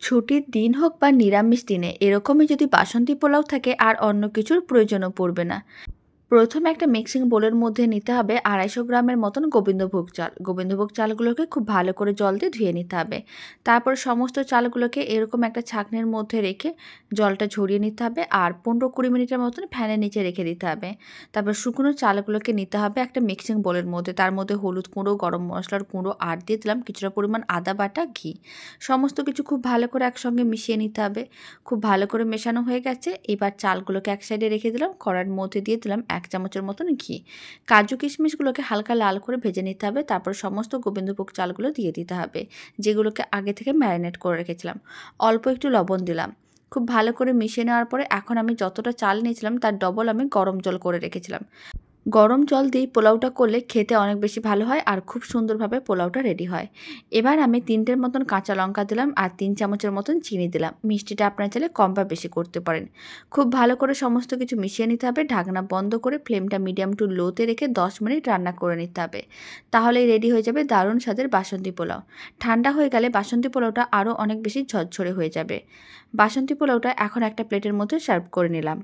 ছুটির দিন হোক বা নিরামিষ দিনে এরকমই যদি বাসন্তী পোলাও থাকে আর অন্য কিছুর প্রয়োজনও পড়বে না। প্রথমে একটা মিক্সিং বোলের মধ্যে নিতে হবে 250 গ্রামের মতন গোবিন্দভোগ চাল। গোবিন্দভোগ চালগুলোকে খুব ভালো করে জল দিয়ে ধুয়ে নিতে হবে। তারপর সমস্ত চালগুলোকে এরকম একটা ছাঁকনির মধ্যে রেখে জলটা ঝরিয়ে নিতে হবে আর 15-20 মিনিটের মতন ফ্যানের নিচে রেখে দিতে হবে। তারপর শুকনো চালগুলোকে নিতে হবে একটা মিক্সিং বোলের মধ্যে। তার মধ্যে হলুদ গুঁড়ো, গরম মশলার গুঁড়ো আর দিয়ে দিলাম কিছুটা পরিমাণ আদা বাটা, ঘি। সমস্ত কিছু খুব ভালো করে একসঙ্গে মিশিয়ে নিতে হবে। খুব ভালো করে মেশানো হয়ে গেছে। এবার চালগুলোকে এক সাইডে রেখে দিলাম। কড়াইয়ের মধ্যে দিয়ে দিলাম 1 চামচের মতন ঘি। কাজু কিশমিশগুলোকে হালকা লাল করে ভেজে নিতে হবে। তারপর সমস্ত গোবিন্দভোগ চালগুলো দিয়ে দিতে হবে, যেগুলোকে আগে থেকে ম্যারিনেট করে রেখেছিলাম। অল্প একটু লবণ দিলাম। খুব ভালো করে মিশিয়ে নেওয়ার পরে এখন আমি যতটা চাল নিয়েছিলাম তার ডবল আমি গরম জল করে রেখেছিলাম। গরম জল দিয়ে পোলাওটা করলে খেতে অনেক বেশি ভালো হয় আর খুব সুন্দরভাবে পোলাওটা রেডি হয়। এবার আমি 3টের মতন কাঁচা লঙ্কা দিলাম আর 3 চামচের মতন চিনি দিলাম। মিষ্টিটা আপনারা চাইলে কম বা বেশি করতে পারেন। খুব ভালো করে সমস্ত কিছু মিশিয়ে নিতে হবে। ঢাকনা বন্ধ করে ফ্লেমটা মিডিয়াম টু লোতে রেখে 10 মিনিট রান্না করে নিতে হবে। তাহলেই রেডি হয়ে যাবে দারুণ স্বাদের বাসন্তী পোলাও। ঠান্ডা হয়ে গেলে বাসন্তী পোলাওটা আরও অনেক বেশি ঝরঝরে হয়ে যাবে। বাসন্তী পোলাওটা এখন একটা প্লেটের মধ্যে সার্ভ করে নিলাম।